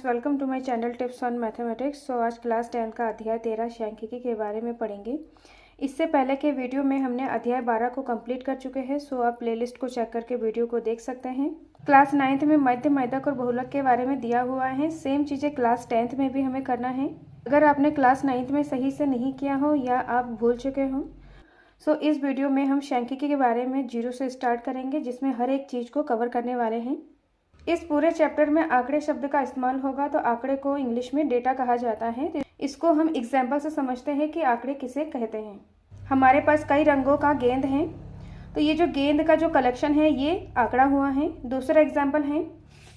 Welcome to my channel tips on mathematics. So आज class 10 का अध्याय 13 सांख्यिकी के बारे में पढ़ेंगे। इससे पहले के वीडियो में हमने अध्याय 12 को कंप्लीट कर चुके हैं। सो आप प्लेलिस्ट को चेक करके वीडियो को देख सकते हैं। क्लास 9th में मध्य, मध्यक और बहुलक के बारे में दिया हुआ है। सेम चीज़ें क्लास 10th में भी हमें करना है। अगर आपने क्लास 9th में सही से नहीं किया हो या आप भूल चुके हों, सो इस वीडियो में हम सांख्यिकी के बारे में 0 से स्टार्ट करेंगे, जिसमें हर एक चीज़ को कवर करने वाले हैं। इस पूरे चैप्टर में आंकड़े शब्द का इस्तेमाल होगा। तो आंकड़े को इंग्लिश में डेटा कहा जाता है। तो इसको हम एग्जाम्पल से समझते हैं कि आंकड़े किसे कहते हैं। हमारे पास कई रंगों का गेंद है, तो ये जो गेंद का जो कलेक्शन है ये आंकड़ा हुआ है। दूसरा एग्जाम्पल है,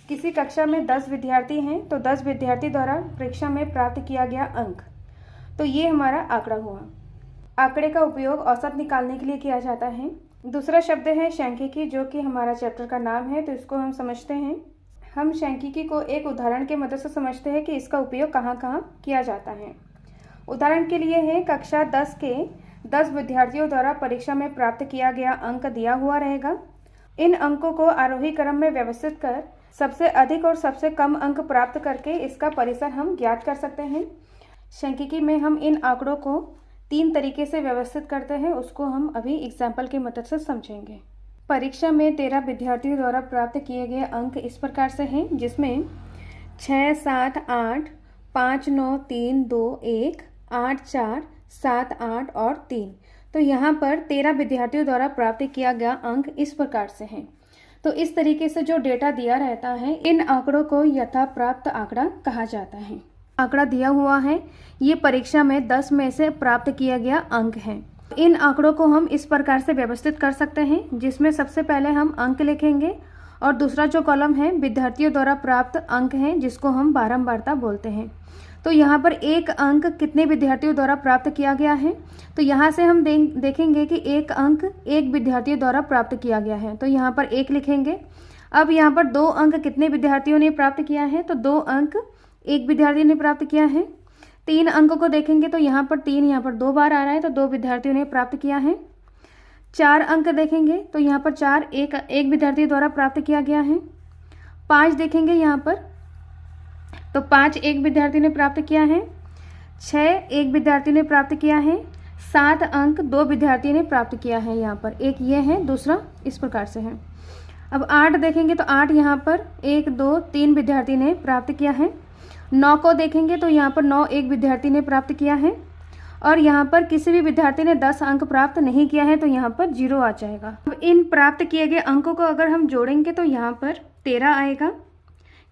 किसी कक्षा में 10 विद्यार्थी हैं, तो 10 विद्यार्थी द्वारा परीक्षा में प्राप्त किया गया अंक, तो ये हमारा आंकड़ा हुआ। आंकड़े का उपयोग औसत निकालने के लिए किया जाता है। दूसरा शब्द है सांख्यिकी, जो कि हमारा चैप्टर का नाम है। तो इसको हम समझते हैं। हम सांख्यिकी को एक उदाहरण के मदद से समझते हैं कि इसका उपयोग कहाँ कहाँ किया जाता है। उदाहरण के लिए है, कक्षा 10 के 10 विद्यार्थियों द्वारा परीक्षा में प्राप्त किया गया अंक दिया हुआ रहेगा। इन अंकों को आरोही क्रम में व्यवस्थित कर सबसे अधिक और सबसे कम अंक प्राप्त करके इसका परिसर हम ज्ञात कर सकते हैं। सांख्यिकी में हम इन आंकड़ों को 3 तरीके से व्यवस्थित करते हैं, उसको हम अभी एग्जाम्पल की मदद से समझेंगे। परीक्षा में 13 विद्यार्थियों द्वारा प्राप्त किए गए अंक इस प्रकार से हैं, जिसमें 6, 7, 8, 5, 9, 3, 2, 1, 8, 4, 7, 8 और 3। तो यहाँ पर 13 विद्यार्थियों द्वारा प्राप्त किया गया अंक इस प्रकार से हैं। तो इस तरीके से जो डेटा दिया रहता है, इन आंकड़ों को यथा प्राप्त आंकड़ा कहा जाता है। आंकड़ा दिया हुआ है, ये परीक्षा में 10 में से प्राप्त किया गया अंक है। इन आंकड़ों को हम इस प्रकार से व्यवस्थित कर सकते हैं, जिसमें सबसे पहले हम अंक लिखेंगे और दूसरा जो कॉलम है विद्यार्थियों द्वारा प्राप्त अंक हैं, जिसको हम बारंबारता बोलते हैं। तो यहाँ पर एक अंक कितने विद्यार्थियों द्वारा प्राप्त किया गया है, तो यहाँ से हम देखेंगे कि एक अंक एक विद्यार्थियों द्वारा प्राप्त किया गया है, तो यहाँ पर 1 लिखेंगे। अब यहाँ पर 2 अंक कितने विद्यार्थियों ने प्राप्त किया है, तो 2 अंक एक विद्यार्थी ने प्राप्त किया है। 3 अंकों को देखेंगे तो यहाँ पर 3 यहाँ पर 2 बार आ रहा है, तो 2 विद्यार्थियों ने प्राप्त किया है। 4 अंक देखेंगे तो यहाँ पर 4 एक विद्यार्थी द्वारा प्राप्त किया गया है। 5 देखेंगे यहाँ पर, तो 5 एक विद्यार्थी ने प्राप्त किया है। 6 एक विद्यार्थी ने प्राप्त किया है। 7 अंक 2 विद्यार्थी ने प्राप्त किया है। यहाँ पर एक ये है, दूसरा इस प्रकार से है। अब 8 देखेंगे तो 8 यहाँ पर 1, 2, 3 विद्यार्थी ने प्राप्त किया है। 9 को देखेंगे तो यहाँ पर 9 एक विद्यार्थी ने प्राप्त किया है। और यहाँ पर किसी भी विद्यार्थी ने 10 अंक प्राप्त नहीं किया है, तो यहाँ पर 0 आ जाएगा। अब इन प्राप्त किए गए अंकों को अगर हम जोड़ेंगे तो यहाँ पर 13 आएगा,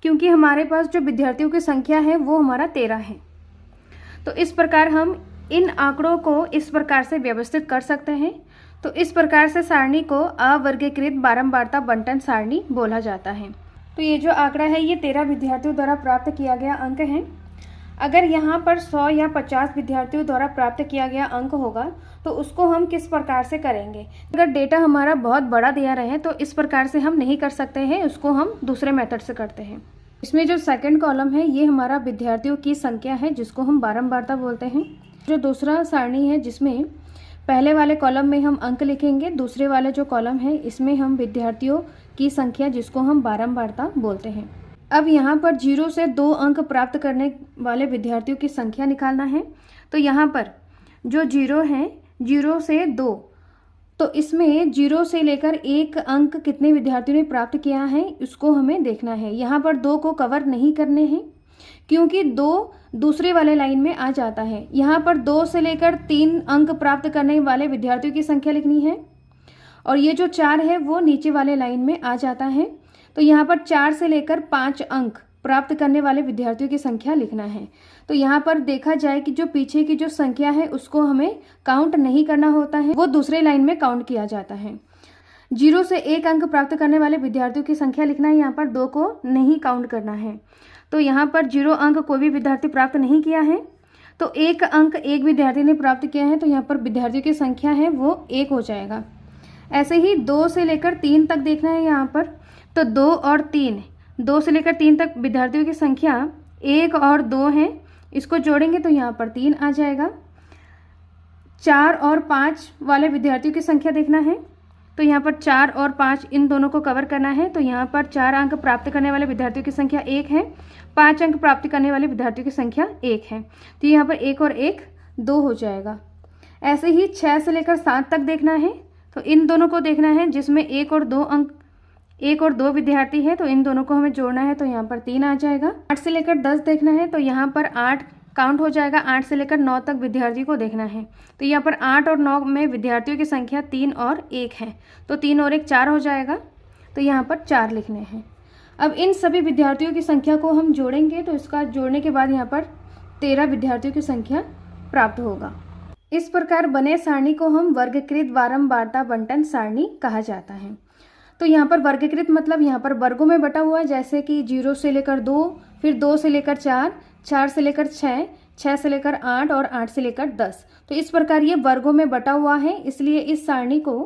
क्योंकि हमारे पास जो विद्यार्थियों की संख्या है वो हमारा 13 है। तो इस प्रकार हम इन आंकड़ों को इस प्रकार से व्यवस्थित कर सकते हैं। तो इस प्रकार से सारणी को अवर्गीकृत बारंबारता बंटन सारणी बोला जाता है। तो ये जो आंकड़ा है ये 13 विद्यार्थियों द्वारा प्राप्त किया गया अंक है। अगर यहाँ पर 100 या 50 विद्यार्थियों द्वारा प्राप्त किया गया अंक होगा, तो उसको हम किस प्रकार से करेंगे। अगर डेटा हमारा बहुत बड़ा दिया रहे तो इस प्रकार से हम नहीं कर सकते हैं, उसको हम दूसरे मेथड से करते हैं। इसमें जो सेकंड कॉलम है ये हमारा विद्यार्थियों की संख्या है, जिसको हम बारंबारता बोलते हैं। जो दूसरा सारणी है, जिसमें पहले वाले कॉलम में हम अंक लिखेंगे, दूसरे वाले जो कॉलम है इसमें हम विद्यार्थियों की संख्या, जिसको हम बारंबारता बोलते हैं। अब यहाँ पर 0 से 2 अंक प्राप्त करने वाले विद्यार्थियों की संख्या निकालना है। तो यहाँ पर जो 0 है, 0 से 2, तो इसमें 0 से लेकर 1 अंक कितने विद्यार्थियों ने प्राप्त किया है उसको हमें देखना है। यहाँ पर 2 को कवर नहीं करने हैं, क्योंकि 2 दूसरे वाले लाइन में आ जाता है। यहाँ पर 2 से लेकर 3 अंक प्राप्त करने वाले विद्यार्थियों की संख्या लिखनी है, और ये जो 4 है वो नीचे वाले लाइन में आ जाता है। तो यहाँ पर 4 से लेकर 5 अंक प्राप्त करने वाले विद्यार्थियों की संख्या लिखना है। तो यहाँ पर देखा जाए कि जो पीछे की जो संख्या है उसको हमें काउंट नहीं करना होता है, वो दूसरे लाइन में काउंट किया जाता है। 0 से 1 अंक प्राप्त करने वाले विद्यार्थियों की संख्या लिखना है, यहाँ पर 2 को नहीं काउंट करना है। तो यहाँ पर 0 अंक कोई भी विद्यार्थी प्राप्त नहीं किया है, तो 1 अंक एक विद्यार्थी ने प्राप्त किया है, तो यहाँ पर विद्यार्थियों की संख्या है वो 1 हो जाएगा। ऐसे ही 2 से लेकर 3 तक देखना है यहाँ पर, तो 2 और 3, 2 से लेकर 3 तक विद्यार्थियों की संख्या 1 और 2 है, इसको जोड़ेंगे तो यहाँ पर 3 आ जाएगा। 4 और 5 वाले विद्यार्थियों की संख्या देखना है, तो यहाँ पर 4 और 5 इन दोनों को कवर करना है। तो यहाँ पर 4 अंक प्राप्त करने वाले विद्यार्थियों की संख्या 1 है, 5 अंक प्राप्त करने वाले विद्यार्थियों की संख्या 1 है। तो यहाँ पर 1 और 1 2 हो जाएगा। ऐसे ही 6 से लेकर 7 तक देखना है, तो इन दोनों को देखना है जिसमें 1 और 2 विद्यार्थी है, तो इन दोनों को हमें जोड़ना है। तो यहाँ पर 3 आ जाएगा। 8 से लेकर 10 देखना है, तो यहाँ पर 8 काउंट हो जाएगा। 8 से लेकर 9 तक विद्यार्थी को देखना है, तो यहाँ पर 8 और 9 में विद्यार्थियों की संख्या 3 और 1 है, तो 3 और 1 4 हो जाएगा। तो यहाँ पर 4 लिखने हैं। अब इन सभी विद्यार्थियों की संख्या को हम जोड़ेंगे, तो इसका जोड़ने के बाद यहाँ पर 13 विद्यार्थियों की संख्या प्राप्त होगा। इस प्रकार बने सारणी को हम वर्गीकृत बारंबारता बंटन सारणी कहा जाता है। तो यहाँ पर वर्गीकृत मतलब यहाँ पर वर्गों में बटा हुआ है, जैसे कि 0 से लेकर 2, फिर 2 से लेकर 4, 4 से लेकर 6, 6 से लेकर 8 और 8 से लेकर 10। तो इस प्रकार ये वर्गों में बटा हुआ है, इसलिए इस सारणी को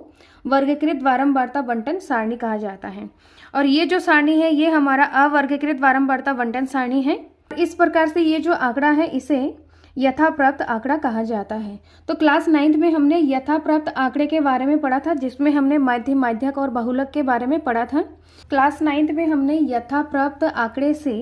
वर्गीकृत बारंबारता बंटन सारणी कहा जाता है। और ये जो सारणी है ये हमारा अवर्गीकृत बारंबारता बंटन सारणी है। इस प्रकार से ये जो आंकड़ा है इसे यथाप्राप्त आंकड़ा कहा जाता है। तो क्लास 9th में हमने यथाप्राप्त आंकड़े के बारे में पढ़ा था, जिसमें हमने माध्य, माध्यक और बहुलक के बारे में पढ़ा था। क्लास 9th में हमने यथाप्राप्त आंकड़े से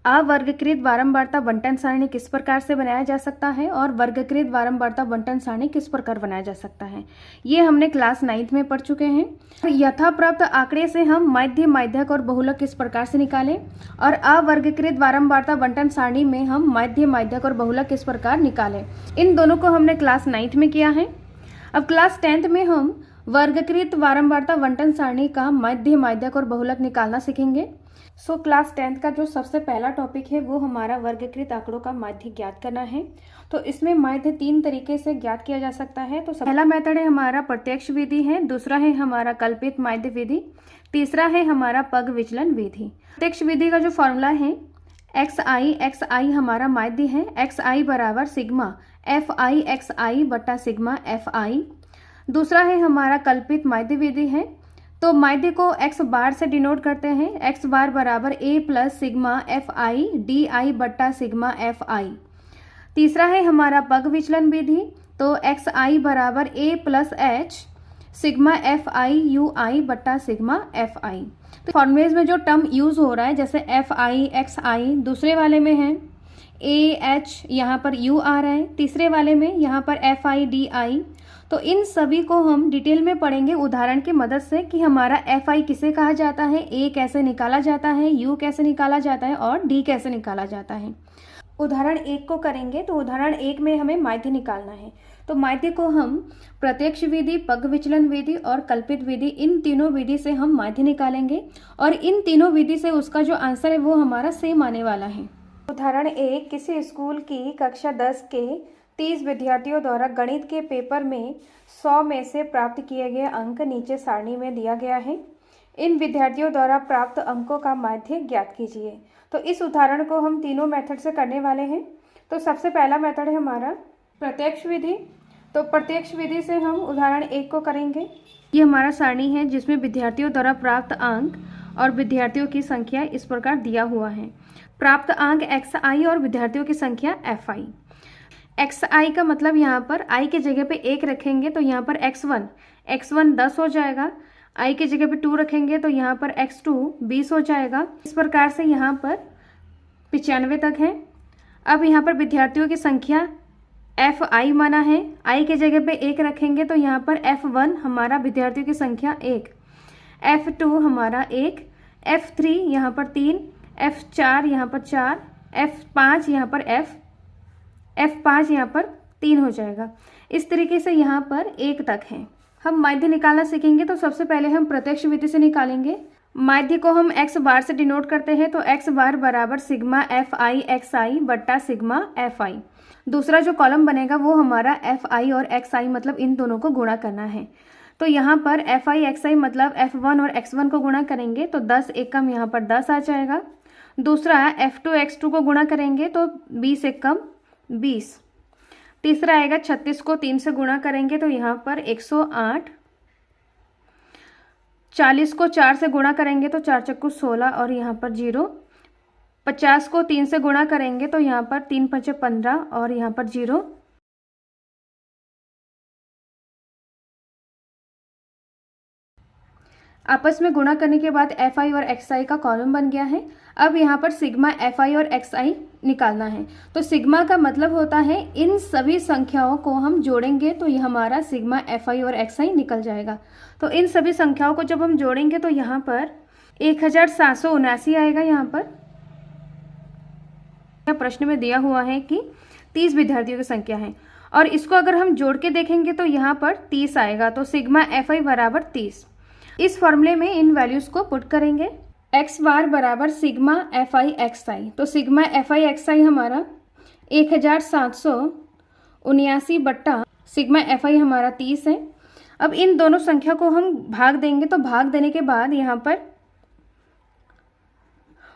अवर्गीकृत बारंबारता बंटन सारणी किस प्रकार से बनाया जा सकता है और वर्गीकृत बारंबारता बंटन सारणी किस प्रकार बनाया जा सकता है, ये हमने क्लास 9th में पढ़ चुके हैं। यथाप्राप्त आंकड़े से हम माध्य, माध्यक और बहुलक किस प्रकार से निकालें, और अवर्गीकृत बारंबारता बंटन सारणी में हम माध्य, माध्यक और बहुलक किस प्रकार निकालें, इन दोनों को हमने क्लास 9th में किया है। अब क्लास 10th में हम वर्गीकृत बारंबारता बंटन सारणी का माध्य, माध्यक और बहुलक निकालना सीखेंगे। सो क्लास 10th का जो सबसे पहला टॉपिक है वो हमारा वर्गीकृत आंकड़ों का माध्य ज्ञात करना है। तो इसमें माध्य 3 तरीके से ज्ञात किया जा सकता है। तो पहला मेथड है हमारा प्रत्यक्ष विधि है, दूसरा है हमारा कल्पित माध्य विधि, तीसरा है हमारा पग विचलन विधि। प्रत्यक्ष विधि का जो फॉर्मूला है xi हमारा माध्य है, xi बराबर सिग्मा fi xi बटा सिग्मा fi। दूसरा है हमारा कल्पित माध्य विधि है, तो माध्य को x बार से डिनोट करते हैं, x बार बराबर a plus sigma fi di बट्टा सिग्मा fi। तीसरा है हमारा पग विचलन विधि, तो xi बराबर a plus h sigma fi ui बट्टा सिग्मा fi। तो फॉर्मूलेज में जो टर्म यूज हो रहा है, जैसे fi xi दूसरे वाले में है a h, यहाँ पर u आ रहा है, तीसरे वाले में यहाँ पर fi di। तो इन सभी को हम डिटेल में पढ़ेंगे उदाहरण की मदद से कि हमारा fi किसे कहा जाता है, a कैसे निकाला जाता है, u कैसे निकाला जाता है और d कैसे निकाला जाता है। उदाहरण 1 को करेंगे, तो उदाहरण 1 में हमें माध्य निकालना है। तो माध्य को हम प्रत्यक्ष विधि, पग विचलन विधि और कल्पित विधि, इन तीनों विधि से हम माध्य निकालेंगे और इन तीनों विधि से उसका जो आंसर है वो हमारा सेम आने वाला है। उदाहरण 1, किसी स्कूल की कक्षा 10 के 30 विद्यार्थियों द्वारा गणित के पेपर में 100 में से प्राप्त किए गए अंक नीचे सारणी में दिया गया है। इन विद्यार्थियों द्वारा प्राप्त अंकों का माध्य ज्ञात कीजिए। तो इस उदाहरण को हम तीनों मेथड से करने वाले हैं। तो सबसे पहला मेथड है हमारा प्रत्यक्ष विधि। तो प्रत्यक्ष विधि से हम उदाहरण 1 को करेंगे। ये हमारा सारणी है जिसमें विद्यार्थियों द्वारा प्राप्त अंक और विद्यार्थियों की संख्या इस प्रकार दिया हुआ है। प्राप्त अंक xi और विद्यार्थियों की संख्या fi। xi का मतलब यहाँ पर i के जगह पे 1 रखेंगे तो यहाँ पर x1 10 हो जाएगा, i के जगह पे 2 रखेंगे तो यहाँ पर x2 20 हो जाएगा। इस प्रकार से यहाँ पर 95 तक है। अब यहाँ पर विद्यार्थियों की संख्या fi माना है, i के जगह पे 1 रखेंगे तो यहाँ पर f1 हमारा विद्यार्थियों की संख्या 1, f2 हमारा 1, f3 यहाँ पर 3, f4 यहाँ पर 4, f5 यहाँ पर f5 यहाँ पर 3 हो जाएगा। इस तरीके से यहाँ पर 1 तक है। हम माध्य निकालना सीखेंगे, तो सबसे पहले हम प्रत्यक्ष विधि से निकालेंगे। माध्य को हम x बार से डिनोट करते हैं, तो x बार बराबर सिग्मा fi xi बट्टा सिग्मा fi। दूसरा जो कॉलम बनेगा वो हमारा fi और xi मतलब इन दोनों को गुणा करना है। तो यहाँ पर fi xi मतलब f1 और x1 को गुणा करेंगे तो 10 एकम यहाँ पर 10 आ जाएगा। दूसरा f2 x2 को गुणा करेंगे तो 20 एकम 20। तीसरा आएगा 36 को 3 से गुणा करेंगे तो यहाँ पर 108। 40 को 4 से गुणा करेंगे तो 4 चक्कू 16 और यहाँ पर 0। 50 को 3 से गुणा करेंगे तो यहाँ पर 3 पंचे 15 और यहाँ पर 0। आपस में गुणा करने के बाद FI और XI का कॉलम बन गया है। अब यहाँ पर सिग्मा FI और XI निकालना है। तो सिग्मा का मतलब होता है इन सभी संख्याओं को हम जोड़ेंगे तो यह हमारा सिग्मा FI और XI निकल जाएगा। तो इन सभी संख्याओं को जब हम जोड़ेंगे तो यहाँ पर 1779 आएगा। यहाँ पर प्रश्न में दिया हुआ है कि 30 विद्यार्थियों की संख्या है और इसको अगर हम जोड़ के देखेंगे तो यहाँ पर 30 आएगा। तो सिग्मा FI बराबर 30। इस फॉर्मूले में इन वैल्यूज को पुट करेंगे। x बार बराबर सिग्मा FI XI। तो सिग्मा FI XI हमारा 1779 बट्टा सिग्मा FI हमारा 30 है। अब इन दोनों संख्या को हम भाग देंगे तो भाग देने के बाद यहाँ पर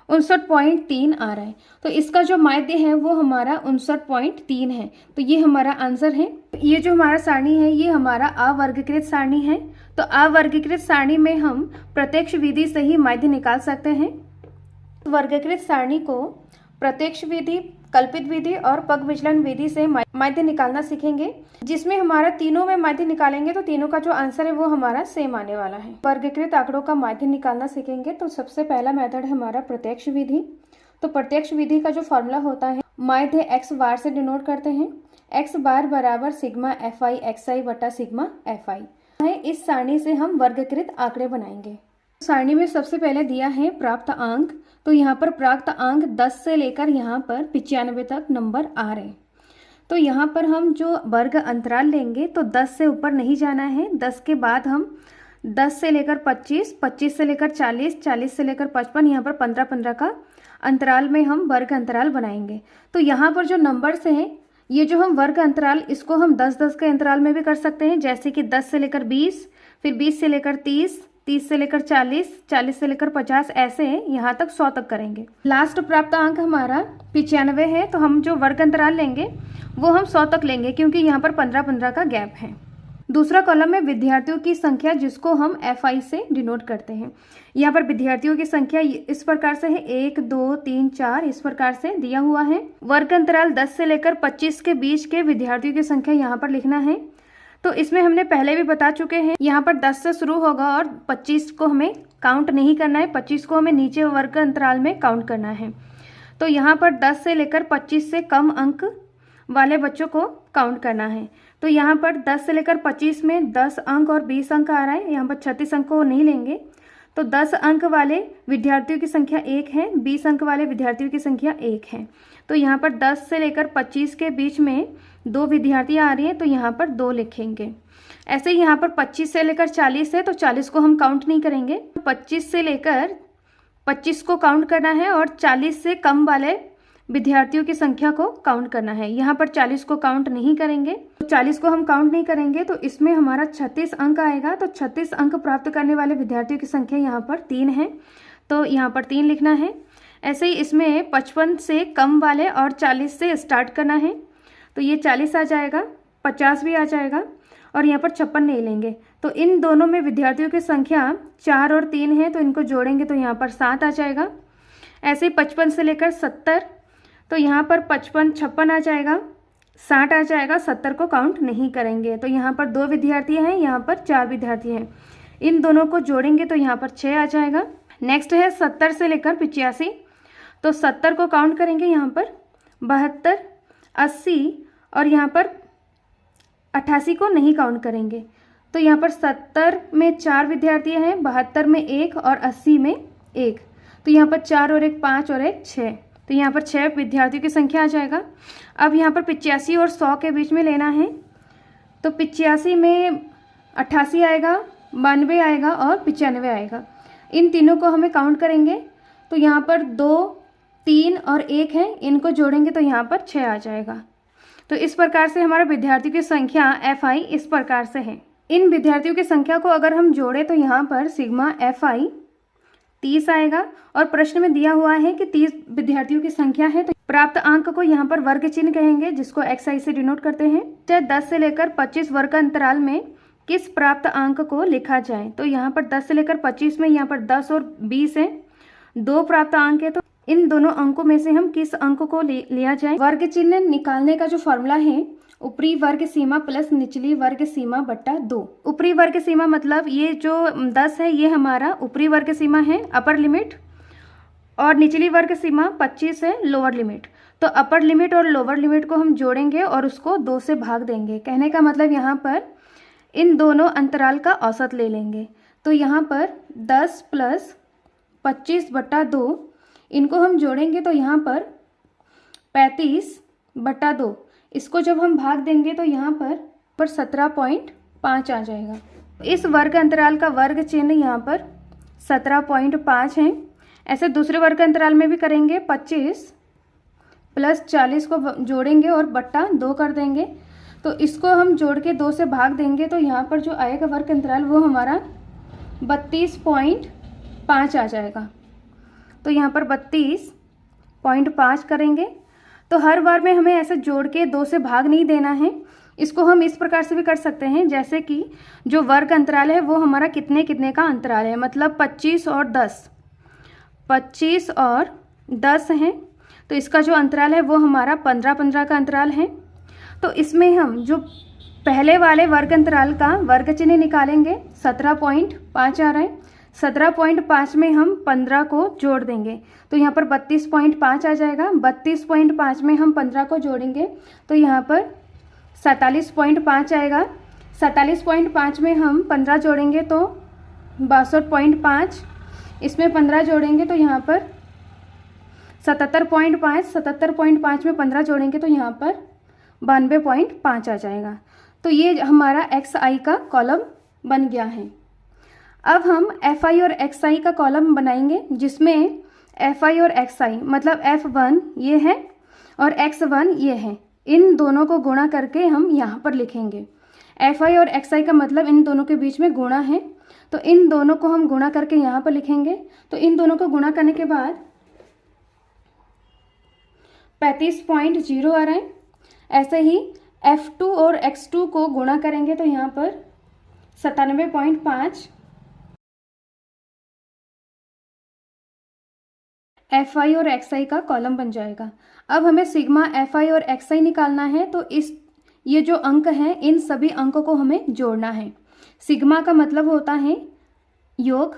59.3 आ रहा है। तो इसका जो माध्य है वो हमारा 59.3 है। तो ये हमारा आंसर है। ये जो हमारा सारणी है ये हमारा अवर्गीकृत सारणी है। तो अवर्गीकृत सारणी में हम प्रत्यक्ष विधि से ही माध्य निकाल सकते हैं। वर्गीकृत सारणी को प्रत्यक्ष विधि, कल्पित विधि और पग विचलन विधि से माध्य निकालना सीखेंगे, जिसमें हमारा तीनों में माध्य निकालेंगे तो तीनों का जो आंसर है वो हमारा सेम आने वाला है। वर्गीकृत आंकड़ों का माध्य निकालना सीखेंगे तो सबसे पहला मेथड है हमारा प्रत्यक्ष विधि। तो प्रत्यक्ष विधि का जो फॉर्मूला होता है माध्य x बार से डिनोट करते हैं। x बार बराबर सिग्मा FI XI बटा सिग्मा FI है। इस सारणी से हम वर्गीकृत आंकड़े बनाएंगे। सारणी में सबसे पहले दिया है प्राप्त अंक। तो यहाँ पर प्राप्त अंक 10 से लेकर यहाँ पर 95 तक नंबर आ रहे हैं। तो यहाँ पर हम जो वर्ग अंतराल लेंगे तो 10 से ऊपर नहीं जाना है। 10 के बाद हम 10 से लेकर 25, 25 से लेकर 40, 40 से लेकर 55, यहाँ पर 15-15 का अंतराल में हम वर्ग अंतराल बनाएंगे। तो यहाँ पर जो नंबर्स हैं ये जो हम वर्ग अंतराल इसको हम 10-10 के अंतराल में भी कर सकते हैं, जैसे कि 10 से लेकर 20, फिर 20 से लेकर 30, 30 से लेकर 40, 40 से लेकर 50, ऐसे यहाँ तक 100 तक करेंगे। लास्ट प्राप्त अंक हमारा 95 है। तो हम जो वर्ग अंतराल लेंगे वो हम 100 तक लेंगे क्योंकि यहाँ पर 15-15 का गैप है। दूसरा कॉलम में विद्यार्थियों की संख्या जिसको हम FI से डिनोट करते हैं। यहाँ पर विद्यार्थियों की संख्या इस प्रकार से है 1, 2, 3, 4 इस प्रकार से दिया हुआ है। वर्ग अंतराल 10 से लेकर 25 के बीच के विद्यार्थियों की संख्या यहाँ पर लिखना है। तो इसमें हमने पहले भी बता चुके हैं, यहाँ पर 10 से शुरू होगा और 25 को हमें काउंट नहीं करना है, 25 को हमें नीचे वर्ग अंतराल में काउंट करना है। तो यहाँ पर 10 से लेकर 25 से कम अंक वाले बच्चों को काउंट करना है। तो यहाँ पर 10 से लेकर 25 में 10 अंक और 20 अंक आ रहा है। यहाँ पर 36 अंक को नहीं लेंगे। तो 10 अंक वाले विद्यार्थियों की संख्या 1 है, 20 अंक वाले विद्यार्थियों की संख्या 1 है। तो यहाँ पर 10 से लेकर 25 के बीच में 2 विद्यार्थी आ रही हैं तो यहाँ पर 2 लिखेंगे। ऐसे ही यहाँ पर 25 से लेकर 40 है तो 40 को हम काउंट नहीं करेंगे। 25 से लेकर 25 को काउंट करना है और 40 से कम वाले विद्यार्थियों की संख्या को काउंट करना है। यहाँ पर 40 को काउंट नहीं करेंगे। तो 40 को हम काउंट नहीं करेंगे तो इसमें हमारा 36 अंक आएगा। तो 36 अंक प्राप्त करने वाले विद्यार्थियों की संख्या यहाँ पर 3 है। तो यहाँ पर 3 लिखना है। ऐसे ही इसमें 55 से कम वाले और 40 से स्टार्ट करना है। तो ये 40 आ जाएगा, 50 भी आ जाएगा और यहाँ पर 56 नहीं लेंगे। तो इन दोनों में विद्यार्थियों की संख्या 4 और 3 है तो इनको जोड़ेंगे तो यहाँ पर 7 आ जाएगा। ऐसे ही 55 से लेकर 70 तो यहाँ पर 55, 56 आ जाएगा, 60 आ जाएगा, 70 को काउंट नहीं करेंगे। तो यहाँ पर 2 विद्यार्थी हैं, यहाँ पर 4 विद्यार्थी हैं। इन दोनों को जोड़ेंगे तो यहाँ पर 6 आ जाएगा। नेक्स्ट है 70 से लेकर 85। तो 70 को काउंट करेंगे, यहाँ पर 72, 80 और यहाँ पर 88 को नहीं काउंट करेंगे। तो यहाँ पर 70 में 4 विद्यार्थी हैं, 72 में 1 और 80 में 1। तो यहाँ पर 4 और 1 5 और 1 6। तो यहाँ पर 6 विद्यार्थियों की संख्या आ जाएगा। अब यहाँ पर 85 और 100 के बीच में लेना है। तो 85 में 88 आएगा, 92 आएगा और 95 आएगा। इन तीनों को हमें काउंट करेंगे तो यहाँ पर 2, 3 और 1 है, इनको जोड़ेंगे तो यहाँ पर 6 आ जाएगा। तो इस प्रकार से हमारे विद्यार्थियों की संख्या FI इस प्रकार से है। इन विद्यार्थियों की संख्या को अगर हम जोड़े तो यहाँ पर सिग्मा FI 30 आएगा और प्रश्न में दिया हुआ है कि 30 विद्यार्थियों की संख्या है। तो प्राप्त अंक को यहाँ पर वर्ग चिन्ह कहेंगे जिसको XI से डिनोट करते हैं। चाहे 10 से लेकर 25 वर्ग अंतराल में किस प्राप्त अंक को लिखा जाए। तो यहाँ पर 10 से लेकर 25 में यहाँ पर 10 और 20 है, 2 प्राप्त अंक है। तो इन दोनों अंकों में से हम किस अंक को लिया जाए। वर्ग चिन्ह निकालने का जो फॉर्मूला है ऊपरी वर्ग सीमा प्लस निचली वर्ग सीमा बट्टा 2। ऊपरी वर्ग सीमा मतलब ये जो 10 है ये हमारा ऊपरी वर्ग सीमा है, अपर लिमिट, और निचली वर्ग सीमा 25 है, लोअर लिमिट। तो अपर लिमिट और लोअर लिमिट को हम जोड़ेंगे और उसको 2 से भाग देंगे। कहने का मतलब यहाँ पर इन दोनों अंतराल का औसत ले लेंगे। तो यहाँ पर 10 प्लस 25 बट्टा 2 इनको हम जोड़ेंगे तो यहाँ पर 35 बट्टा 2, इसको जब हम भाग देंगे तो यहाँ पर 17.5 आ जाएगा। इस वर्ग अंतराल का वर्ग चिन्ह यहाँ पर 17.5 है। ऐसे दूसरे वर्ग अंतराल में भी करेंगे, 25 प्लस 40 को जोड़ेंगे और बट्टा 2 कर देंगे। तो इसको हम जोड़ के 2 से भाग देंगे तो यहाँ पर जो आएगा वर्ग अंतराल वो हमारा 32.5 आ जाएगा। तो यहाँ पर 32.5 करेंगे। तो हर बार में हमें ऐसे जोड़ के 2 से भाग नहीं देना है। इसको हम इस प्रकार से भी कर सकते हैं, जैसे कि जो वर्ग अंतराल है वो हमारा कितने कितने का अंतराल है, मतलब 25 और 10, 25 और 10 हैं। तो इसका जो अंतराल है वो हमारा 15-15 का अंतराल है। तो इसमें हम जो पहले वाले वर्ग अंतराल का वर्ग चिन्ह निकालेंगे, 17.5 आ रहा है। 17.5 में हम 15 को जोड़ देंगे तो यहाँ पर 32.5 आ जाएगा। 32.5 में हम 15 को जोड़ेंगे तो यहाँ पर 47.5 आएगा। 47.5 में हम 15 जोड़ेंगे तो 62.5, इसमें 15 जोड़ेंगे तो यहाँ पर 77.5, 77.5 में 15 जोड़ेंगे तो यहाँ पर 92.5 आ जाएगा। तो ये हमारा XI का कॉलम बन गया है। अब हम FI और XI का कॉलम बनाएंगे, जिसमें FI और XI मतलब F1 ये है और X1 ये है। इन दोनों को गुणा करके हम यहाँ पर लिखेंगे। FI और XI का मतलब इन दोनों के बीच में गुणा है, तो इन दोनों को हम गुणा करके यहाँ पर लिखेंगे। तो इन दोनों को गुणा करने के बाद 35.0 आ रहा है। ऐसे ही F2 और X2 को गुणा करेंगे तो यहाँ पर 97.5 FI और XI का कॉलम बन जाएगा। अब हमें सिग्मा FI और XI निकालना है, तो ये जो अंक हैं इन सभी अंकों को हमें जोड़ना है। सिग्मा का मतलब होता है योग,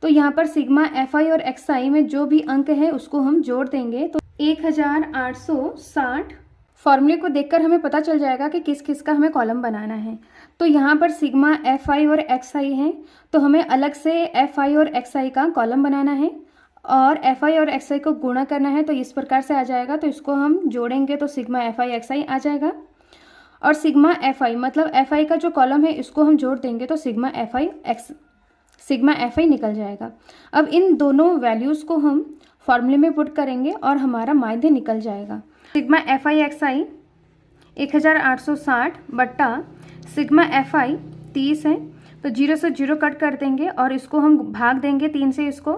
तो यहाँ पर सिग्मा FI और XI में जो भी अंक है उसको हम जोड़ देंगे तो 1860। फॉर्मूले को देखकर हमें पता चल जाएगा कि किस किस का हमें कॉलम बनाना है। तो यहाँ पर सिग्मा FI और XI है तो हमें अलग से FI और XI का कॉलम बनाना है और FI और XI को गुणा करना है। तो इस प्रकार से आ जाएगा, तो इसको हम जोड़ेंगे तो सिग्मा FI XI आ जाएगा। और सिग्मा FI मतलब FI का जो कॉलम है इसको हम जोड़ देंगे तो सिग्मा FI निकल जाएगा। अब इन दोनों वैल्यूज़ को हम फॉर्मूले में पुट करेंगे और हमारा माध्य निकल जाएगा। सिग्मा FI XI 1860 बट्टा सिग्मा FI 30 है, तो 0 से 0 कट कर देंगे और इसको हम भाग देंगे 3 से। इसको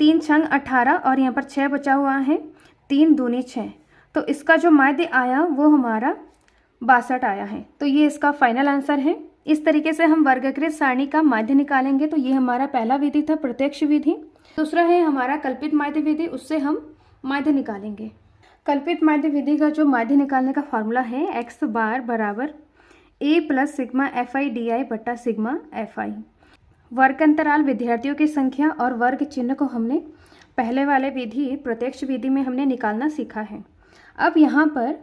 3 छंग 18 और यहाँ पर 6 बचा हुआ है, 3 दूनी 6, तो इसका जो माध्य आया वो हमारा 62 आया है। तो ये इसका फाइनल आंसर है। इस तरीके से हम वर्गकृत सारणी का माध्य निकालेंगे। तो ये हमारा पहला विधि था, प्रत्यक्ष विधि। दूसरा है हमारा कल्पित माध्य विधि, उससे हम माध्य निकालेंगे। कल्पित माध्य विधि का जो माध्य निकालने का फॉर्मूला है x बार बराबर a plus sigma FI DI बट्टा सिग्मा FI। वर्ग अंतराल, विद्यार्थियों की संख्या और वर्ग चिन्ह को हमने पहले वाले विधि प्रत्यक्ष विधि में हमने निकालना सीखा है। अब यहाँ पर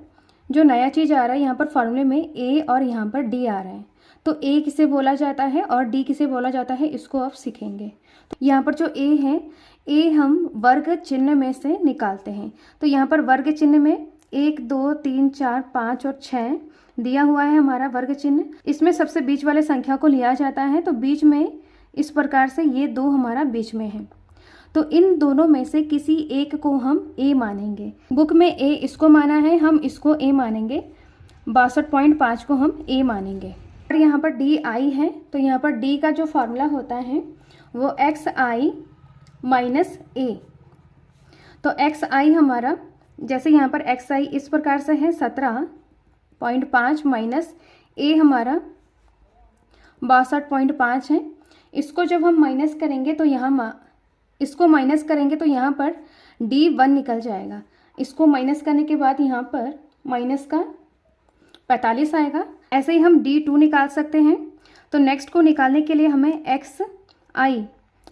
जो नया चीज़ आ रहा है, यहाँ पर फॉर्मूले में a और यहाँ पर d आ रहा है। तो a किसे बोला जाता है और d किसे बोला जाता है, इसको आप सीखेंगे। तो यहाँ पर जो a है, a हम वर्ग चिन्ह में से निकालते हैं। तो यहाँ पर वर्ग चिन्ह में 1 2 3 4 5 और 6 दिया हुआ है हमारा वर्ग चिन्ह। इसमें सबसे बीच वाले संख्या को लिया जाता है, तो बीच में इस प्रकार से ये 2 हमारा बीच में है। तो इन दोनों में से किसी एक को हम a मानेंगे। बुक में a इसको माना है, हम इसको a मानेंगे। 62.5 को हम a मानेंगे। और यहाँ पर DI है, तो यहाँ पर d का जो फॉर्मूला होता है वो XI माइनस a। तो XI हमारा, जैसे यहाँ पर XI इस प्रकार से है 17.5 माइनस a हमारा 62.5 है। इसको जब हम माइनस करेंगे तो इसको माइनस करेंगे तो यहाँ पर D1 निकल जाएगा। इसको माइनस करने के बाद यहाँ पर माइनस का 45 आएगा। ऐसे ही हम D2 निकाल सकते हैं। तो नेक्स्ट को निकालने के लिए हमें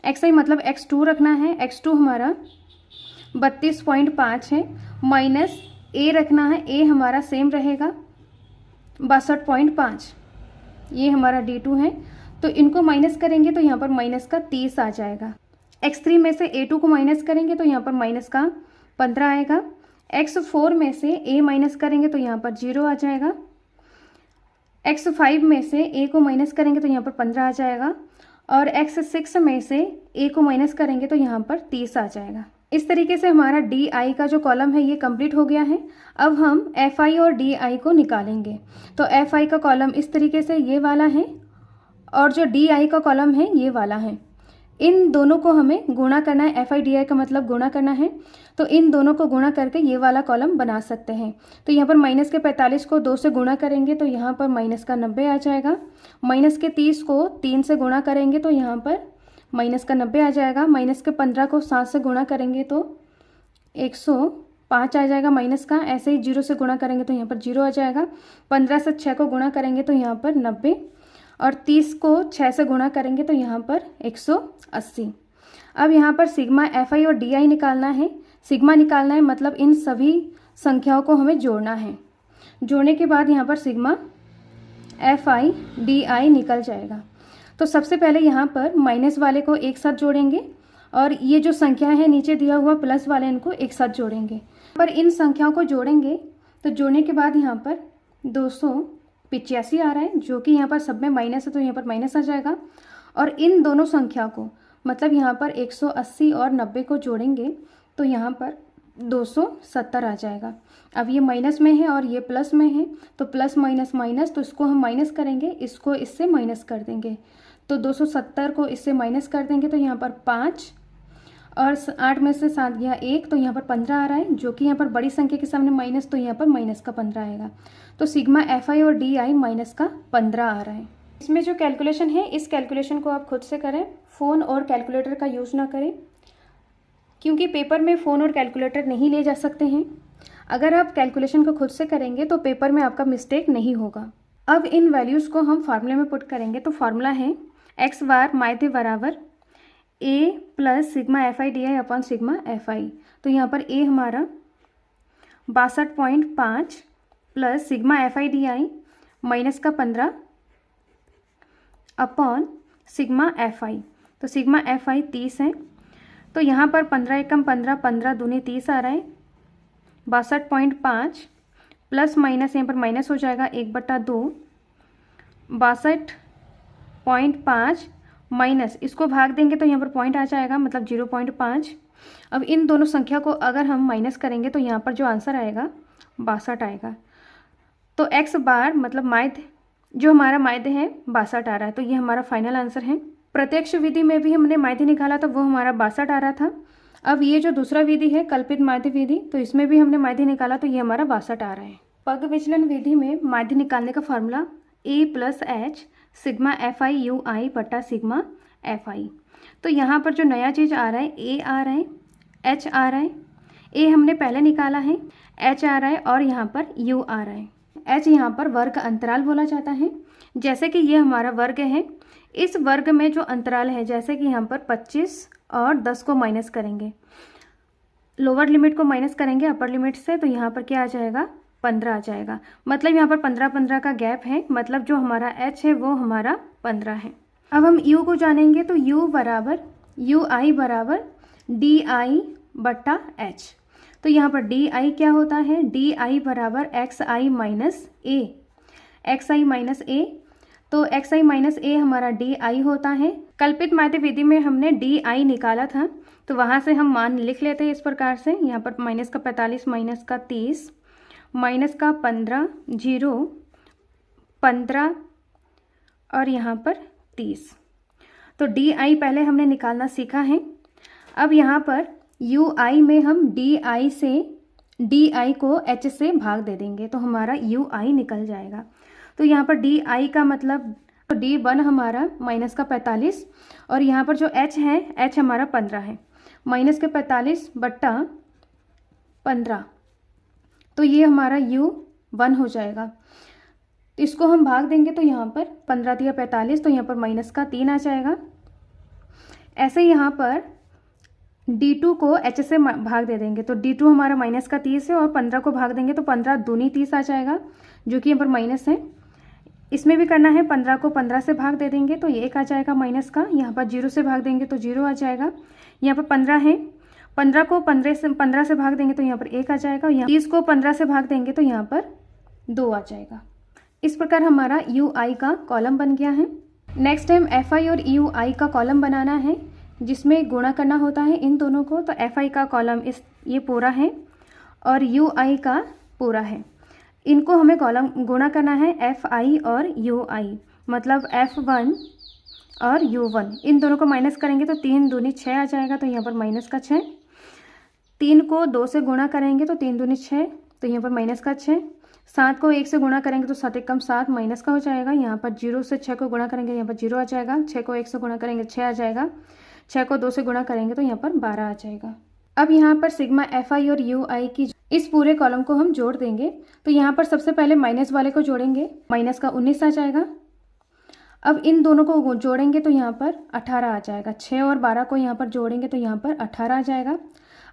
XI मतलब X2 रखना है। X2 हमारा 32.5 है, माइनस A रखना है। A हमारा सेम रहेगा 62.5। ये हमारा D2 है। तो इनको माइनस करेंगे तो यहाँ पर माइनस का 30 आ जाएगा। X3 में से A2 को माइनस करेंगे तो यहाँ पर माइनस का 15 आएगा। X4 में से A माइनस करेंगे तो यहाँ पर 0 आ जाएगा। X5 में से A को माइनस करेंगे तो यहाँ पर 15 आ जाएगा। और X6 में से A को माइनस करेंगे तो यहाँ पर 30 आ जाएगा। इस तरीके से हमारा DI का जो कॉलम है ये कंप्लीट हो गया है। अब हम FI और DI को निकालेंगे। तो FI का कॉलम इस तरीके से ये वाला है और जो DI का कॉलम है ये वाला है। इन दोनों को हमें गुणा करना है। FI DI का मतलब गुणा करना है। तो इन दोनों को गुणा करके ये वाला कॉलम बना सकते हैं। तो यहाँ पर माइनस के 45 को 2 से गुणा करेंगे तो यहाँ पर माइनस का 90 आ जाएगा। माइनस के 30 को 3 से गुणा करेंगे तो यहाँ पर माइनस का 90 आ जाएगा। माइनस के 15 को 7 से गुणा करेंगे तो 105 आ जाएगा माइनस का। ऐसे ही 0 से गुणा करेंगे तो यहाँ पर 0 आ जाएगा। 15 से 6 को गुणा करेंगे तो यहाँ पर 90 और 30 को 6 से गुणा करेंगे तो यहाँ पर 180। अब यहाँ पर सिग्मा FI और DI निकालना है। सिग्मा निकालना है मतलब इन सभी संख्याओं को हमें जोड़ना है। जोड़ने के बाद यहाँ पर सिग्मा FI DI निकल जाएगा। तो सबसे पहले यहाँ पर माइनस वाले को एक साथ जोड़ेंगे और ये जो संख्या है नीचे दिया हुआ प्लस वाले इनको एक साथ जोड़ेंगे। पर इन संख्याओं को जोड़ेंगे तो जोड़ने के बाद यहाँ पर 285 आ रहा है, जो कि यहाँ पर सब में माइनस है तो यहाँ पर माइनस आ जाएगा। और इन दोनों संख्या को मतलब यहाँ पर 180 और 90 को जोड़ेंगे तो यहाँ पर 270 आ जाएगा। अब ये माइनस में है और ये प्लस में है तो प्लस माइनस माइनस, तो इसको हम माइनस करेंगे, इसको इससे माइनस कर देंगे। तो 270 को इससे माइनस कर देंगे तो यहाँ पर 5 और 8 में से 7 गया 1 तो यहाँ पर 15 आ रहा है, जो कि यहाँ पर बड़ी संख्या के सामने माइनस तो यहाँ पर माइनस का 15 आएगा। तो सिग्मा FI और DI माइनस का 15 आ रहा है। इसमें जो कैलकुलेशन है इस कैलकुलेशन को आप खुद से करें, फ़ोन और कैलकुलेटर का यूज़ ना करें, क्योंकि पेपर में फ़ोन और कैलकुलेटर नहीं ले जा सकते हैं। अगर आप कैलकुलेशन को खुद से करेंगे तो पेपर में आपका मिस्टेक नहीं होगा। अब इन वैल्यूज़ को हम फार्मूले में पुट करेंगे। तो फार्मूला है x बार माइनस बराबर a plus sigma FI DI upon sigma FI। तो यहाँ पर a हमारा 62.5 plus sigma FI DI minus का 15 अपॉन सिग्मा FI। तो सिग्मा FI 30 है। तो यहाँ पर 15 एकम 15, 15 दूनी 30 आ रहा है। 62.5 प्लस माइनस यहाँ पर माइनस हो जाएगा 1/2। 62.5 माइनस इसको भाग देंगे तो यहाँ पर पॉइंट आ जाएगा मतलब 0.5। अब इन दोनों संख्या को अगर हम माइनस करेंगे तो यहाँ पर जो आंसर आएगा 62 आएगा। तो x बार मतलब माध्य जो हमारा माध्य है 62 आ रहा है। तो ये हमारा फाइनल आंसर है। प्रत्यक्ष विधि में भी हमने माध्य निकाला था, वो हमारा 62 आ रहा था। अब ये जो दूसरा विधि है कल्पित माध्य विधि, तो इसमें भी हमने माध्य निकाला तो ये हमारा 62 आ रहा है। पग विचलन विधि में माध्य निकालने का formula a plus h sigma FI UI बटा सिग्मा FI। तो यहाँ पर जो नया चीज़ आ रहा है a आ रहा है, h आ रहा है। a हमने पहले निकाला है, h आ रहा है और यहाँ पर u आ रहा है। h यहाँ पर वर्ग अंतराल बोला जाता है। जैसे कि ये हमारा वर्ग है, इस वर्ग में जो अंतराल है जैसे कि यहाँ पर 25 और 10 को माइनस करेंगे, लोअर लिमिट को माइनस करेंगे अपर लिमिट से, तो यहाँ पर क्या आ जाएगा 15 आ जाएगा। मतलब यहाँ पर 15 का गैप है, मतलब जो हमारा h है वो हमारा 15 है। अब हम u को जानेंगे तो u बराबर UI बराबर DI बटा h। तो यहाँ पर DI क्या होता है, DI बराबर XI minus A, XI minus A। तो XI माइनस A हमारा DI होता है। कल्पित माध्य विधि में हमने DI निकाला था तो वहाँ से हम मान लिख लेते हैं इस प्रकार से। यहाँ पर माइनस का 45 माइनस का 30 माइनस का 15 0 15 और यहाँ पर 30। तो DI पहले हमने निकालना सीखा है। अब यहाँ पर UI में हम DI से DI को H से भाग दे देंगे तो हमारा UI निकल जाएगा। तो यहाँ पर DI का मतलब तो D1 हमारा माइनस का 45 और यहाँ पर जो H है H हमारा 15 है, माइनस के 45 बट्टा 15, तो ये हमारा U1 हो जाएगा। तो इसको हम भाग देंगे तो यहाँ पर 15 दिया 45, तो यहाँ पर माइनस का 3 आ जाएगा। ऐसे ही यहाँ पर D2 को H से भाग दे देंगे, तो D2 हमारा माइनस का 30 है और 15 को भाग देंगे तो 15 दूनी 30 आ जाएगा, जो कि यहाँ पर माइनस है। इसमें भी करना है, 15 को 15 से भाग दे देंगे तो ये 1 आ जाएगा माइनस का। यहाँ पर 0 से भाग देंगे तो 0 आ जाएगा। यहाँ पर 15 है, 15 को 15 से भाग देंगे तो यहाँ पर 1 आ जाएगा। यहाँ 30 को 15 से भाग देंगे तो यहाँ पर 2 आ जाएगा। इस प्रकार हमारा UI का कॉलम बन गया है। नेक्स्ट टाइम FI और UI का कॉलम बनाना है, जिसमें गुणा करना होता है इन दोनों को। तो FI का कॉलम ये पूरा है और UI का पूरा है। इनको हमें कॉलम गुणा करना है FI और UI, मतलब F1 और U1। इन दोनों को माइनस करेंगे तो 3 दूनी 6 आ जाएगा, तो यहाँ पर माइनस का 6। 3 को 2 से गुणा करेंगे तो 3 दूनी 6, तो यहाँ पर माइनस का 6। 7 को 1 से गुणा करेंगे तो 7 एकम 7 माइनस का हो जाएगा। यहाँ पर 0 से 6 को गुणा करेंगे, यहाँ पर 0 आ जाएगा। 6 को 1 से गुणा करेंगे 6 आ जाएगा। 6 को 2 से गुणा करेंगे तो यहाँ पर 12 आ जाएगा। अब यहाँ पर सिग्मा FI और UI की इस पूरे कॉलम को हम जोड़ देंगे। तो यहाँ पर सबसे पहले माइनस वाले को जोड़ेंगे, माइनस का 19 आ जाएगा। अब इन दोनों को जोड़ेंगे तो यहाँ पर 18 आ जाएगा। 6 और 12 को यहाँ पर जोड़ेंगे तो यहाँ पर 18 आ जाएगा।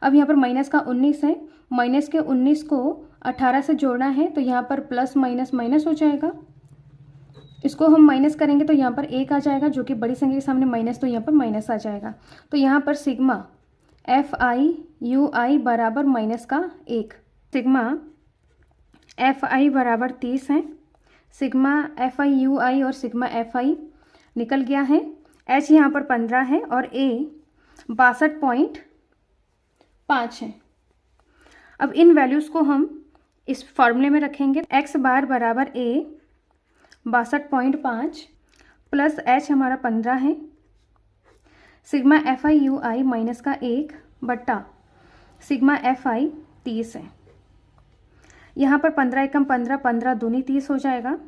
अब यहाँ पर माइनस का 19 है, माइनस के 19 को 18 से जोड़ना है, तो यहाँ पर प्लस माइनस माइनस हो जाएगा। इसको हम माइनस करेंगे तो यहाँ पर 1 आ जाएगा, जो कि बड़ी संख्या के सामने माइनस, तो यहाँ पर माइनस आ जाएगा। तो यहाँ पर सिग्मा FI UI बराबर माइनस का 1। सिग्मा FI बराबर 30 है। सिग्मा FI UI और सिग्मा FI निकल गया है। H यहाँ पर 15 है और A 62.5 है। अब इन वैल्यूज़ को हम इस फॉर्मूले में रखेंगे। x बार बराबर A 62.5 प्लस H हमारा 15 है, सिग्मा FI UI माइनस का 1 बट्टा सिग्मा FI 30 है। यहाँ पर 15 एकम 15, 15 दूनी 30 हो जाएगा।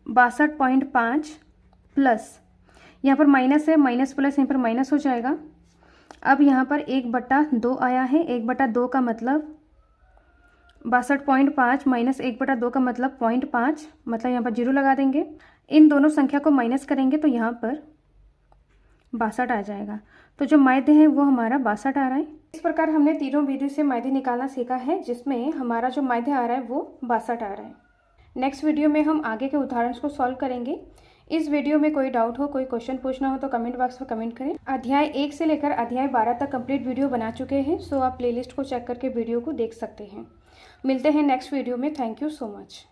62.5 प्लस यहाँ पर माइनस है, माइनस प्लस यहाँ पर माइनस हो जाएगा। अब यहाँ पर 1/2 आया है। 1/2 का मतलब 62.5 माइनस 1/2 का मतलब 0.5, मतलब यहाँ पर 0 लगा देंगे। इन दोनों संख्या को माइनस करेंगे तो यहाँ पर 62 आ जाएगा। तो जो माध्य है वो हमारा 62 आ रहा है। इस प्रकार हमने तीनों विधि से माध्य निकालना सीखा है, जिसमें हमारा जो माध्य आ रहा है वो 62 आ रहा है। नेक्स्ट वीडियो में हम आगे के उदाहरण को सॉल्व करेंगे। इस वीडियो में कोई डाउट हो, कोई क्वेश्चन पूछना हो तो कमेंट बॉक्स में कमेंट करें। अध्याय 1 से लेकर अध्याय 12 तक कंप्लीट वीडियो बना चुके हैं, सो आप प्लेलिस्ट को चेक करके वीडियो को देख सकते हैं। मिलते हैं नेक्स्ट वीडियो में। Thank you so much.